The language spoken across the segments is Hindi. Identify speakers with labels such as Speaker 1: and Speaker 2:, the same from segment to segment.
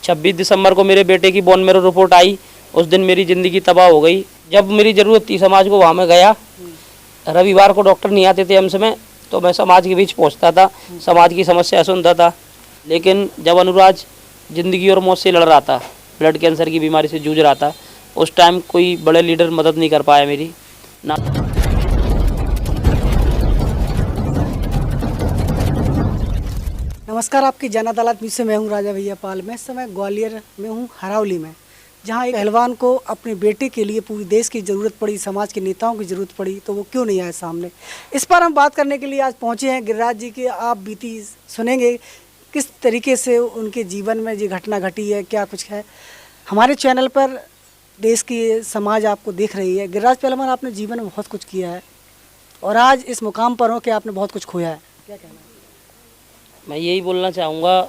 Speaker 1: 26 दिसंबर को मेरे बेटे की बोन मैरो रिपोर्ट आई। उस दिन मेरी ज़िंदगी तबाह हो गई। जब मेरी ज़रूरत थी समाज को, वहाँ मैं गया। रविवार को डॉक्टर नहीं आते थे एम्स में, तो मैं समाज के बीच पहुँचता था, समाज की समस्या सुनता था। लेकिन जब अनुराज ज़िंदगी और मौत से लड़ रहा था, ब्लड कैंसर की बीमारी से जूझ रहा था, उस टाइम कोई बड़े लीडर मदद नहीं कर पाया मेरी ना।
Speaker 2: नमस्कार, आपकी जन अदालत में से मैं हूं राजा भैया पाल। मैं इस समय ग्वालियर में हूं, हरावली में, जहां एक पहलवान को अपने बेटे के लिए पूरी देश की ज़रूरत पड़ी, समाज के नेताओं की ज़रूरत पड़ी, तो वो क्यों नहीं आए सामने। इस पर हम बात करने के लिए आज पहुंचे हैं गिरिराज जी की। आप बीती सुनेंगे किस तरीके से उनके जीवन में ये घटना घटी है, क्या कुछ है। हमारे चैनल पर देश की समाज आपको देख रही है। गिरिराज पहलवान, आपने जीवन में बहुत कुछ किया है और आज इस मुकाम पर हो कि आपने बहुत कुछ खोया है, क्या कहना है?
Speaker 1: मैं यही बोलना चाहूँगा,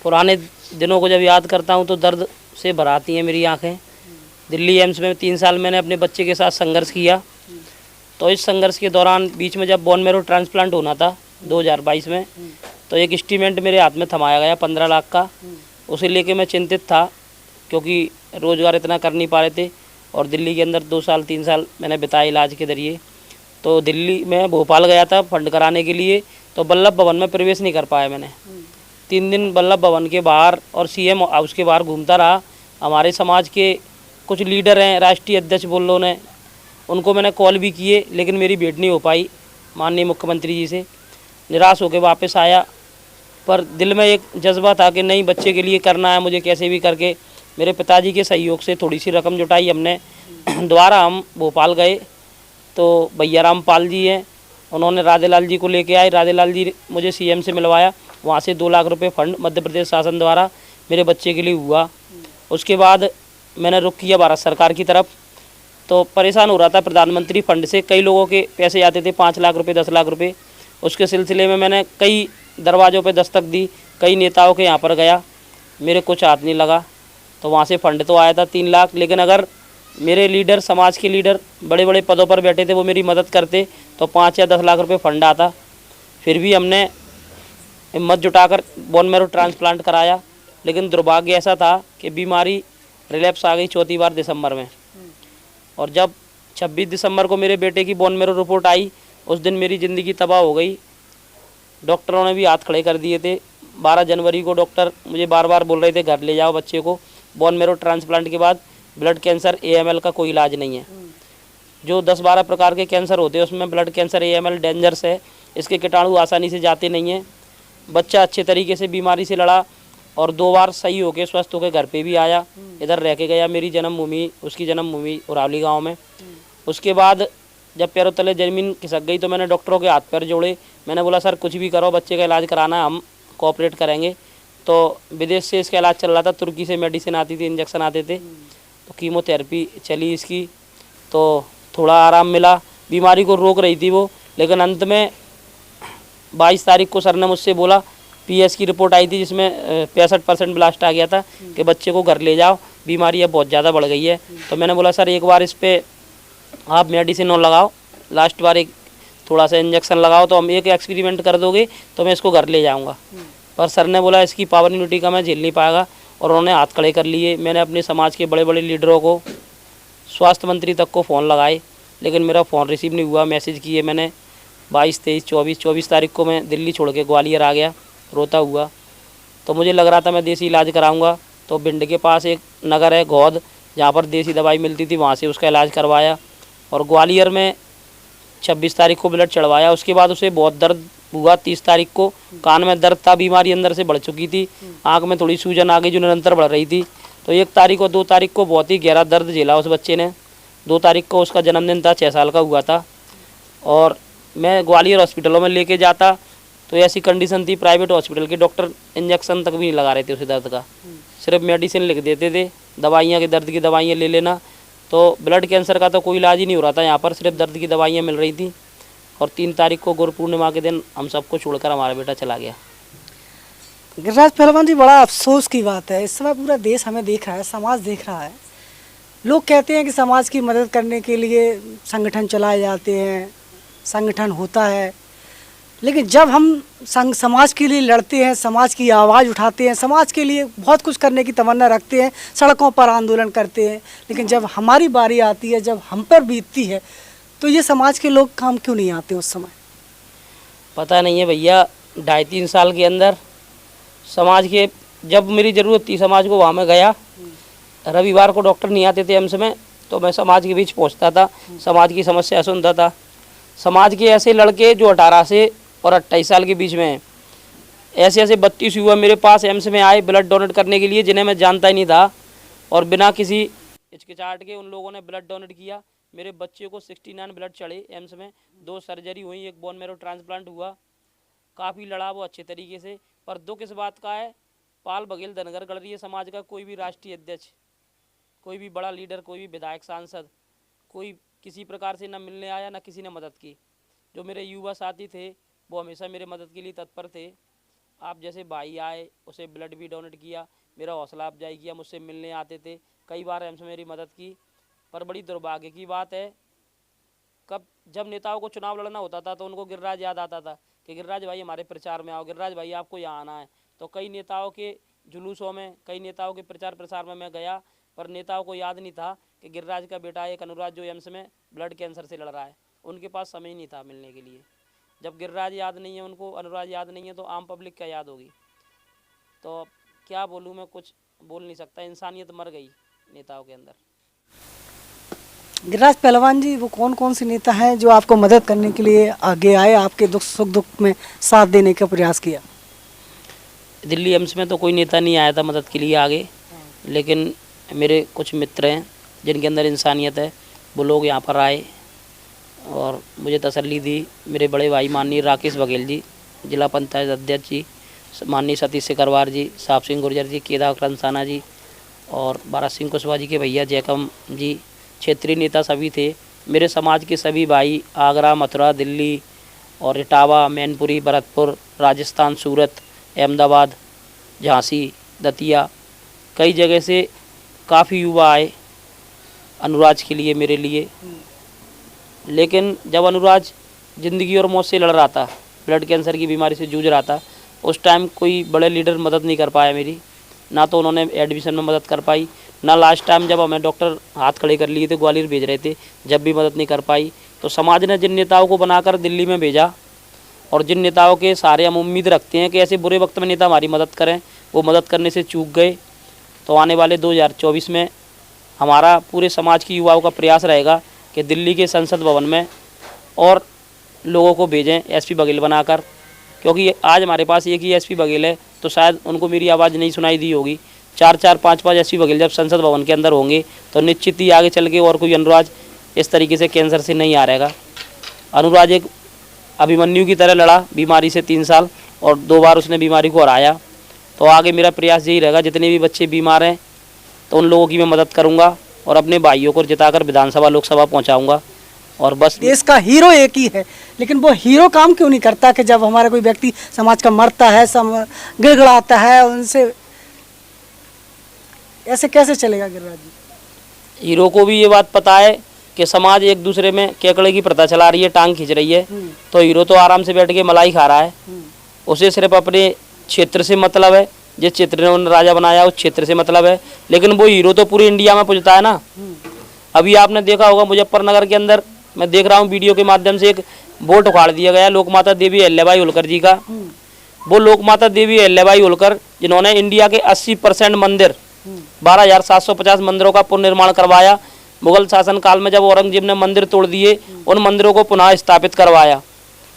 Speaker 1: पुराने दिनों को जब याद करता हूँ तो दर्द से भर आती हैं मेरी आँखें। दिल्ली एम्स में 3 साल मैंने अपने बच्चे के साथ संघर्ष किया। तो इस संघर्ष के दौरान बीच में जब बोन मैरो ट्रांसप्लांट होना था 2022 में, तो एक इंस्ट्रूमेंट मेरे हाथ में थमाया गया 15 लाख का। उसे लेके मैं चिंतित था, क्योंकि रोज़गार इतना कर नहीं पा रहे थे और दिल्ली के अंदर 2 साल 3 साल मैंने बिताए इलाज के ज़रिए। तो दिल्ली में भोपाल गया था फंड कराने के लिए, तो वल्लभ भवन में प्रवेश नहीं कर पाया मैंने। 3 दिन वल्लभ भवन के बाहर और सीएम हाउस के बाहर घूमता रहा। हमारे समाज के कुछ लीडर हैं, राष्ट्रीय अध्यक्ष बोल लो ने, उनको मैंने कॉल भी किए, लेकिन मेरी भेंट नहीं हो पाई माननीय मुख्यमंत्री जी से। निराश होकर वापस आया, पर दिल में एक जज्बा था कि नहीं, बच्चे के लिए करना है मुझे कैसे भी करके। मेरे पिताजी के सहयोग से थोड़ी सी रकम जुटाई हमने। दोबारा हम भोपाल गए तो भैया राम पाल जी हैं, उन्होंने राधेलाल जी को लेके आए। राधेलाल जी मुझे सीएम से मिलवाया, वहाँ से 2 लाख रुपए फंड मध्य प्रदेश शासन द्वारा मेरे बच्चे के लिए हुआ। उसके बाद मैंने रुख किया भारत सरकार की तरफ। तो परेशान हो रहा था प्रधानमंत्री फंड से, कई लोगों के पैसे आते थे 5 लाख रुपए 10 लाख रुपए। उसके सिलसिले में मैंने कई दरवाज़ों पर दस्तक दी, कई नेताओं के यहाँ पर गया, मेरे कुछ हाथ नहीं लगा। तो वहाँ से फंड तो आया था 3 लाख, लेकिन अगर मेरे लीडर, समाज के लीडर बड़े बड़े पदों पर बैठे थे, वो मेरी मदद करते तो 5 या 10 लाख रुपए फंड आता। फिर भी हमने हिम्मत जुटाकर बोन मैरो ट्रांसप्लांट कराया। लेकिन दुर्भाग्य ऐसा था कि बीमारी रिलैप्स आ गई 4थी बार दिसंबर में। और जब 26 दिसंबर को मेरे बेटे की बोन मैरो रिपोर्ट आई, उस दिन मेरी ज़िंदगी तबाह हो गई। डॉक्टरों ने भी हाथ खड़े कर दिए थे। 12 जनवरी को डॉक्टर मुझे बार बार बोल रहे थे घर ले जाओ बच्चे को, बोन मैरो ट्रांसप्लांट के बाद ब्लड कैंसर AML का कोई इलाज नहीं है। जो 10-12 प्रकार के कैंसर होते हैं उसमें ब्लड कैंसर AML डेंजरस है, इसके कीटाणु आसानी से जाते नहीं हैं। बच्चा अच्छे तरीके से बीमारी से लड़ा और 2 बार सही होकर स्वस्थ होकर घर पे भी आया, इधर रह के गया। मेरी जन्मभूमि, उसकी जन्मभूमि उरावली गाँव में। उसके बाद जब पैरों तले ज़मीन खिसक गई तो मैंने डॉक्टरों के हाथ पैर जोड़े। मैंने बोला सर कुछ भी करो, बच्चे का इलाज कराना है, हम कोऑपरेट करेंगे। तो विदेश से इसका इलाज चल रहा था, तुर्की से मेडिसिन आती थी, इंजेक्शन आते थे, तो कीमोथेरेपी चली इसकी, तो थोड़ा आराम मिला। बीमारी को रोक रही थी वो, लेकिन अंत में 22 तारीख को सर ने मुझसे बोला, PS की रिपोर्ट आई थी जिसमें 65% ब्लास्ट आ गया था, कि बच्चे को घर ले जाओ, बीमारी अब बहुत ज़्यादा बढ़ गई है। तो मैंने बोला सर एक बार इस पर आप मेडिसिन और लगाओ, लास्ट बार एक थोड़ा सा इंजेक्शन लगाओ, तो हम एक एक्सपेरिमेंट कर दोगे तो मैं इसको घर ले जाऊँगा। पर सर ने बोला इसकी पावर यूनिटी का मैं झेल नहीं पाएगा, और उन्होंने हाथ खड़े कर लिए। मैंने अपने समाज के बड़े बड़े लीडरों को, स्वास्थ्य मंत्री तक को फ़ोन लगाए, लेकिन मेरा फ़ोन रिसीव नहीं हुआ। मैसेज किए मैंने 22, 23, 24 तारीख को मैं दिल्ली छोड़ के ग्वालियर आ गया रोता हुआ। तो मुझे लग रहा था मैं देसी इलाज कराऊंगा, तो भिंड के पास एक नगर है घौद, जहाँ पर देसी दवाई मिलती थी, वहाँ से उसका इलाज करवाया। और ग्वालियर में 26 तारीख को ब्लड चढ़वाया। उसके बाद उसे बहुत दर्द हुआ। 30 तारीख को कान में दर्द था, बीमारी अंदर से बढ़ चुकी थी, आँख में थोड़ी सूजन आ गई जो निरंतर बढ़ रही थी। तो 1 तारीख और 2 तारीख को बहुत ही गहरा दर्द झेला उस बच्चे ने। 2 तारीख को उसका जन्मदिन था, 6 साल का हुआ था। और मैं ग्वालियर हॉस्पिटलों में लेके जाता तो ऐसी कंडीशन थी, प्राइवेट हॉस्पिटल के डॉक्टर इंजेक्शन तक भी नहीं लगा रहे थे उसे दर्द का, सिर्फ मेडिसिन लिख देते थे, दवाइयाँ के दर्द की दवाइयाँ ले लेना। तो ब्लड कैंसर का तो कोई इलाज ही नहीं हो रहा था यहाँ पर, सिर्फ दर्द की दवाइयाँ मिल रही थी। और 3 तारीख को गुरु पूर्णिमा के दिन हम सबको छोड़कर हमारा बेटा चला गया।
Speaker 2: गिरिराज पहलवान जी, बड़ा अफसोस की बात है, इस समय पूरा देश हमें देख रहा है, समाज देख रहा है। लोग कहते हैं कि समाज की मदद करने के लिए संगठन चलाए जाते हैं, संगठन होता है, लेकिन जब हम समाज के लिए लड़ते हैं, समाज की आवाज़ उठाते हैं, समाज के लिए बहुत कुछ करने की तमन्ना रखते हैं, सड़कों पर आंदोलन करते हैं, लेकिन जब हमारी बारी आती है, जब हम पर बीतती है, तो ये समाज के लोग काम क्यों नहीं आते उस समय?
Speaker 1: पता नहीं है भैया, 2.5-3 साल के अंदर समाज के, जब मेरी ज़रूरत थी समाज को, वहाँ मैं गया। रविवार को डॉक्टर नहीं आते थे एम्स में, तो मैं समाज के बीच पहुँचता था, समाज की समस्या सुनता था। समाज के ऐसे लड़के जो 18 से और 28 साल के बीच में हैं, ऐसे ऐसे 32 युवा मेरे पास एम्स में आए ब्लड डोनेट करने के लिए, जिन्हें मैं जानता ही नहीं था, और बिना किसी हिचकिचाहट के उन लोगों ने ब्लड डोनेट किया। मेरे बच्चे को 69 ब्लड चढ़े एम्स में, 2 सर्जरी हुई, 1 बोन मैरो ट्रांसप्लांट हुआ, काफ़ी लड़ा वो अच्छे तरीके से। पर दुख इस बात का है, पाल बघेल धनगर गढ़िया समाज का कोई भी राष्ट्रीय अध्यक्ष, कोई भी बड़ा लीडर, कोई भी विधायक, सांसद, कोई किसी प्रकार से न मिलने आया, न किसी ने मदद की। जो मेरे युवा साथी थे वो हमेशा मेरे मदद के लिए तत्पर थे। आप जैसे भाई आए, उसे ब्लड भी डोनेट किया, मेरा हौसला अफजाई किया, मुझसे मिलने आते थे, कई बार एम्स में मेरी मदद की। पर बड़ी दुर्भाग्य की बात है, जब नेताओं को चुनाव लड़ना होता था तो उनको गिरिराज याद आता था कि गिरिराज भाई हमारे प्रचार में आओ, गिरिराज भाई आपको यहाँ आना है। तो कई नेताओं के जुलूसों में, कई नेताओं के प्रचार प्रसार में मैं गया, पर नेताओं को याद नहीं था कि गिरिराज का बेटा एक अनुराज जो एम्स में ब्लड कैंसर से लड़ रहा है, उनके पास समय नहीं था मिलने के लिए। जब गिरिराज याद नहीं है उनको, अनुराज याद नहीं है, तो आम पब्लिक क्या याद होगी? तो क्या बोलूँ, मैं कुछ बोल नहीं सकता, इंसानियत मर गई नेताओं के अंदर।
Speaker 2: गिरिराज पहलवान जी, वो कौन कौन से नेता हैं जो आपको मदद करने के लिए आगे आए, आपके सुख दुख में साथ देने का प्रयास किया?
Speaker 1: दिल्ली एम्स में तो कोई नेता नहीं आया था मदद के लिए आगे, लेकिन मेरे कुछ मित्र हैं जिनके अंदर इंसानियत है, वो लोग यहाँ पर आए और मुझे तसल्ली दी। मेरे बड़े भाई माननीय राकेश बघेल जी, जिला पंचायत अध्यक्ष जी, माननीय सतीश सिकरवार जी, साहब सिंह गुर्जर जी, केदार रंसाना जी, और भारत सिंह कुशवाहा जी के भैया जयकम जी, क्षेत्रीय नेता सभी थे। मेरे समाज के सभी भाई आगरा, मथुरा, दिल्ली और इटावा, मैनपुरी, भरतपुर, राजस्थान, सूरत, अहमदाबाद, झांसी, दतिया, कई जगह से काफ़ी युवा आए अनुराज के लिए, मेरे लिए। लेकिन जब अनुराज ज़िंदगी और मौत से लड़ रहा था, ब्लड कैंसर की बीमारी से जूझ रहा था, उस टाइम कोई बड़े लीडर मदद नहीं कर पाया मेरी, ना तो उन्होंने एडमिशन में मदद कर पाई, ना लास्ट टाइम जब हमें डॉक्टर हाथ खड़े कर लिए थे, ग्वालियर भेज रहे थे, जब भी मदद नहीं कर पाई। तो समाज ने जिन नेताओं को बनाकर दिल्ली में भेजा, और जिन नेताओं के सारे हम उम्मीद रखते हैं कि ऐसे बुरे वक्त में नेता हमारी मदद करें, वो मदद करने से चूक गए। तो आने वाले 2024 में हमारा पूरे समाज की युवाओं का प्रयास रहेगा कि दिल्ली के संसद भवन में और लोगों को भेजें एसपी बघेल बनाकर, क्योंकि आज हमारे पास एक ही एसपी बघेल है, तो शायद उनको मेरी आवाज़ नहीं सुनाई दी होगी। 4-4, 5-5 एसपी बघेल जब संसद भवन के अंदर होंगे तो निश्चित ही आगे चल के और कोई अनुराज इस तरीके से कैंसर से नहीं आ रहेगा। अनुराज एक अभिमन्यु की तरह लड़ा बीमारी से 3 साल, और 2 बार उसने बीमारी को हराया। तो आगे मेरा प्रयास यही रहेगा, जितने भी बच्चे बीमार हैं तो उन लोगों की मैं मदद करूंगा और अपने भाइयों को जिताकर विधानसभा लोकसभा पहुंचाऊंगा। और बस,
Speaker 2: देश का हीरो एक ही है, लेकिन वो हीरो काम क्यों नहीं करता कि जब हमारा कोई व्यक्ति समाज का मरता है, गिड़गिड़ाता है, उनसे ऐसे कैसे चलेगा गिरिराज जी?
Speaker 1: हीरो को भी ये बात पता है कि समाज एक दूसरे में केकड़े की प्रथा चला रही है, टांग खींच रही है, तो हीरो तो आराम से बैठ के मलाई खा रहा है। उसे सिर्फ अपने क्षेत्र से मतलब है, जिस क्षेत्र ने उन्हें राजा बनाया उस क्षेत्र से मतलब है, लेकिन वो हीरो तो पूरे इंडिया में पूजता है ना। अभी आपने देखा होगा मुजफ्फरनगर के अंदर, मैं देख रहा हूँ वीडियो के माध्यम से, एक बोर्ड उखाड़ दिया गया लोकमाता देवी अहिल्याबाई होलकर जी का। वो लोकमाता देवी अहिल्याबाई होलकर जिन्होंने इंडिया के 80% मंदिर, 12,750 मंदिरों का पुनर्निर्माण करवाया। मुगल शासन काल में जब औरंगजेब ने मंदिर तोड़ दिए, उन मंदिरों को पुनः स्थापित करवाया।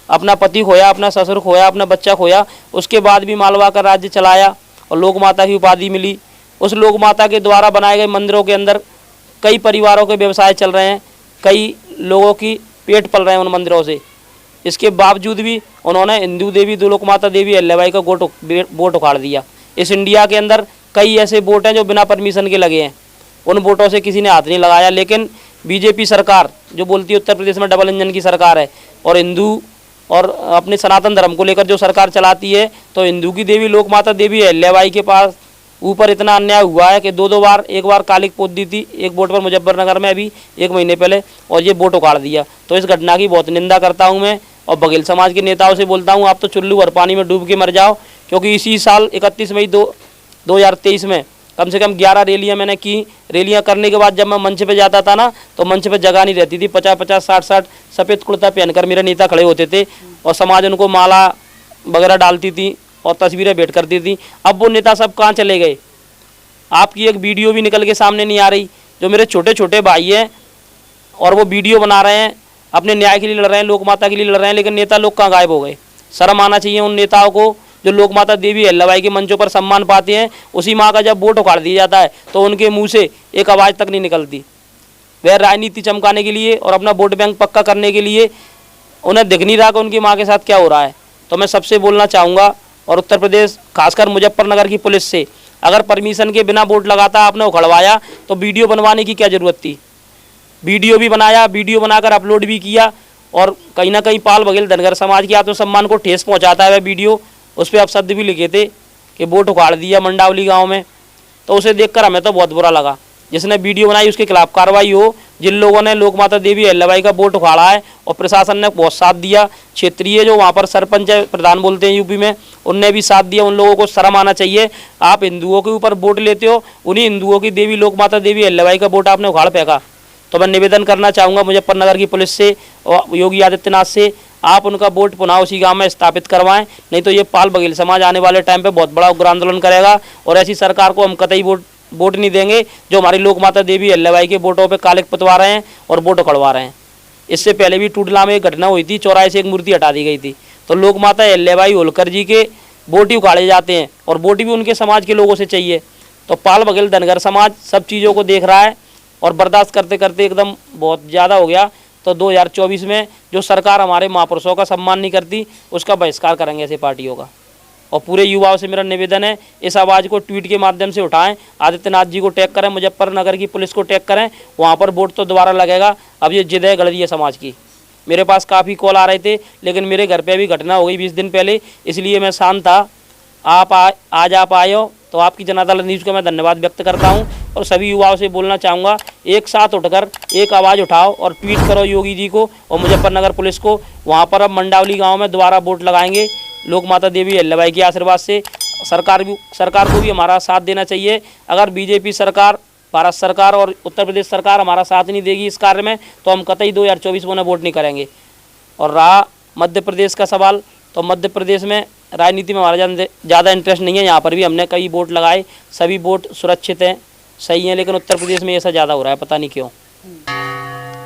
Speaker 1: अपना पति खोया, अपना ससुर खोया, अपना बच्चा खोया, उसके बाद भी मालवा का राज्य चलाया और लोक माता की उपाधि मिली। उस लोक माता के द्वारा बनाए गए मंदिरों के अंदर कई परिवारों के व्यवसाय चल रहे हैं, कई लोगों की पेट पल रहे हैं उन मंदिरों से। इसके बावजूद भी उन्होंने हिंदू देवी लोक माता देवी अहिल्याबाई का बोर्ड उखाड़ दिया। इस इंडिया के अंदर कई ऐसे बोर्ड हैं जो बिना परमिशन के लगे हैं, उन बोर्डों से किसी ने हाथ नहीं लगाया। लेकिन बीजेपी सरकार जो बोलती है उत्तर प्रदेश में डबल इंजन की सरकार है, और हिंदू और अपने सनातन धर्म को लेकर जो सरकार चलाती है, तो हिंदू की देवी लोक माता देवी अहिल्याबाई के पास ऊपर इतना अन्याय हुआ है कि 2-2 बार, एक बार कालिक पोत दी थी एक बोट पर मुजफ्फरनगर में अभी 1 महीने पहले, और ये बोट उखाड़ दिया। तो इस घटना की बहुत निंदा करता हूँ मैं, और बघेल समाज के नेताओं से बोलता हूँ, आप तो चुल्लू भर पानी में डूब के मर जाओ, क्योंकि इसी साल 31 मई 2023 में कम से कम 11 रैलियाँ मैंने की। रैलियाँ करने के बाद जब मैं मंच पे जाता था ना, तो मंच पे जगह नहीं रहती थी। 50-50, 60-60 सफ़ेद कुर्ता पहनकर मेरे नेता खड़े होते थे और समाज उनको माला वगैरह डालती थी और तस्वीरें भेंट करती थी। अब वो नेता सब कहाँ चले गए? आपकी एक वीडियो भी निकल के सामने नहीं आ रही। जो मेरे छोटे छोटे भाई हैं और वो वीडियो बना रहे हैं, अपने न्याय के लिए लड़ रहे हैं, लोक माता के लिए लड़ रहे हैं, लेकिन नेता लोग कहाँ गायब हो गए? शर्म आना चाहिए उन नेताओं को जो लोक माता देवी अहिल्याबाई के मंचों पर सम्मान पाते हैं। उसी माँ का जब वोट उखाड़ दिया जाता है तो उनके मुंह से एक आवाज़ तक नहीं निकलती। वह राजनीति चमकाने के लिए और अपना वोट बैंक पक्का करने के लिए उन्हें दिख नहीं रहा कि उनकी माँ के साथ क्या हो रहा है। तो मैं सबसे बोलना चाहूँगा, और उत्तर प्रदेश खासकर मुजफ्फरनगर की पुलिस से, अगर परमिशन के बिना वोट लगाता आपने उखड़वाया तो वीडियो बनवाने की क्या ज़रूरत थी? वीडियो भी बनाया, वीडियो बनाकर अपलोड भी किया, और कहीं ना कहीं पाल बघेल धनगर समाज के आत्मसम्मान को ठेस पहुंचाता है वह वीडियो। उस पर अपशब्द भी लिखे थे कि वोट उखाड़ दिया मंडावली गांव में। तो उसे देखकर हमें तो बहुत बुरा लगा। जिसने वीडियो बनाई उसके खिलाफ कार्रवाई हो। जिन लोगों ने लोक माता देवी अहिल्याबाई का वोट उखाड़ा है और प्रशासन ने बहुत साथ दिया, क्षेत्रीय जो वहाँ पर सरपंच प्रधान बोलते हैं यूपी में, उनने भी साथ दिया। उन लोगों को शर्म आना चाहिए। आप हिंदुओं के ऊपर वोट लेते हो, उन्हीं हिंदुओं की देवी लोक माता देवी अहिल्याबाई का वोट आपने उखाड़ फेंका। तो मैं निवेदन करना चाहूँगा मुजफ्फरनगर की पुलिस से और योगी आदित्यनाथ से, आप उनका वोट पुनः उसी गांव में स्थापित करवाएं, नहीं तो ये पाल बघेल समाज आने वाले टाइम पे बहुत बड़ा उग्र आंदोलन करेगा। और ऐसी सरकार को हम कतई वोट नहीं देंगे जो हमारी लोक माता देवी अहिल्याबाई के वोटों पे कालिक पुतवा रहे हैं और वोट उखड़वा रहे हैं। इससे पहले भी टूडला में एक घटना हुई थी, चौराहे से एक मूर्ति हटा दी गई थी। तो लोक माता अहिल्याबाई होलकर जी के वोट ही उखाड़े जाते हैं और वोट भी उनके समाज के लोगों से चाहिए। तो पाल बघेल धनगर समाज सब चीज़ों को देख रहा है और बर्दाश्त करते करते एकदम बहुत ज़्यादा हो गया। तो 2024 में जो सरकार हमारे महापुरुषों का सम्मान नहीं करती उसका बहिष्कार करेंगे ऐसे पार्टियों का। और पूरे युवाओं से मेरा निवेदन है, इस आवाज़ को ट्वीट के माध्यम से उठाएं, आदित्यनाथ जी को टैग करें, मुजफ्फरनगर की पुलिस को टैग करें, वहाँ पर वोट तो दोबारा लगेगा। अब ये जिद है गढ़िया समाज की। मेरे पास काफ़ी कॉल आ रहे थे, लेकिन मेरे घर पे भी घटना हो गई 20 दिन पहले, इसलिए मैं शांत था। आज आप आए हो तो आपकी जनता दल न्यूज़ का मैं धन्यवाद व्यक्त करता हूं। और सभी युवाओं से बोलना चाहूँगा, एक साथ उठकर एक आवाज़ उठाओ और ट्वीट करो योगी जी को और मुजफ्फरनगर पुलिस को। वहाँ पर अब मंडावली गांव में दोबारा वोट लगाएंगे लोक माता देवी अहिल्याबाई के आशीर्वाद से। सरकार को भी हमारा साथ देना चाहिए। अगर बीजेपी सरकार, भारत सरकार और उत्तर प्रदेश सरकार हमारा साथ नहीं देगी इस कार्य में, तो हम कतई 2024 में वोट नहीं करेंगे। और रहा मध्य प्रदेश का सवाल, तो मध्य प्रदेश में राजनीति में हमारा ज़्यादा इंटरेस्ट नहीं है। यहाँ पर भी हमने कई वोट लगाए, सभी वोट सुरक्षित हैं, सही हैं, लेकिन उत्तर प्रदेश में ऐसा ज़्यादा हो रहा है, पता नहीं क्यों।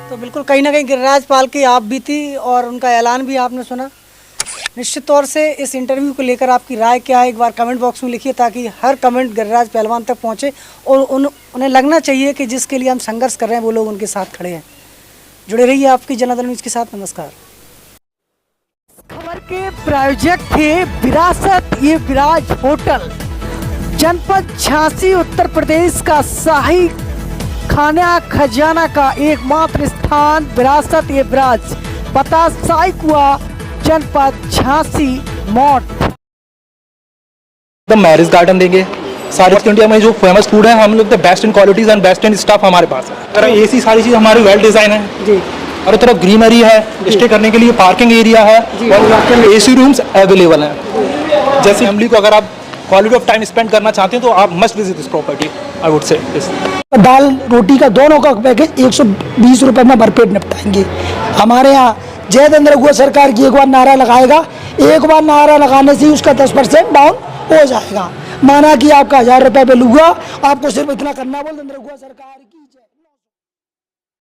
Speaker 2: तो बिल्कुल कहीं ना कहीं गिरिराज पाल की आप भी थी और उनका ऐलान भी आपने सुना। निश्चित तौर से इस इंटरव्यू को लेकर आपकी राय क्या है, एक बार कमेंट बॉक्स में लिखिए, ताकि हर कमेंट गिरिराज पहलवान तक पहुँचे और उन्हें लगना चाहिए कि जिसके लिए हम संघर्ष कर रहे हैं वो लोग उनके साथ खड़े हैं। जुड़े रहिए आपकी जनता दल न्यूज़ के साथ। नमस्कार। खबर के प्रायोजक थे विरासत ये विराज होटल, जनपद झांसी उत्तर प्रदेश का शाही खाना खजाना का एकमात्र स्थान विरासत ये विराज, पता शाही कुआ, जनपद झांसी मोट।
Speaker 3: द मैरिज गार्डन देंगे। सारे इंडिया में जो फेमस फूड है, हम लोग the best in qualities and best in staff हमारे पास है। ऐसी सारी चीज़ हमारी वेल डिजाइन है जी। और तरफ ग्रीनरी है, स्टे करने के लिए पार्किंग एरिया है और एसी रूम्स अवेलेबल हैं। जैसे फैमिली को अगर आप क्वालिटी ऑफ टाइम स्पेंड करना चाहते हैं तो आप must visit this property, I would say.
Speaker 4: दाल रोटी का दोनों का पैकेज 120 रुपये में भरपेट निपटाएंगे। हमारे यहाँ जय चंद्र गुआ सरकार की एक बार नारा लगाएगा, एक बार नारा लगाने से ही उसका 10% डाउन हो जाएगा। माना कि आपका 1000 रुपये पे लूँगा, आपको सिर्फ इतना करना बोल चंद्र गुआ सरकार की जय।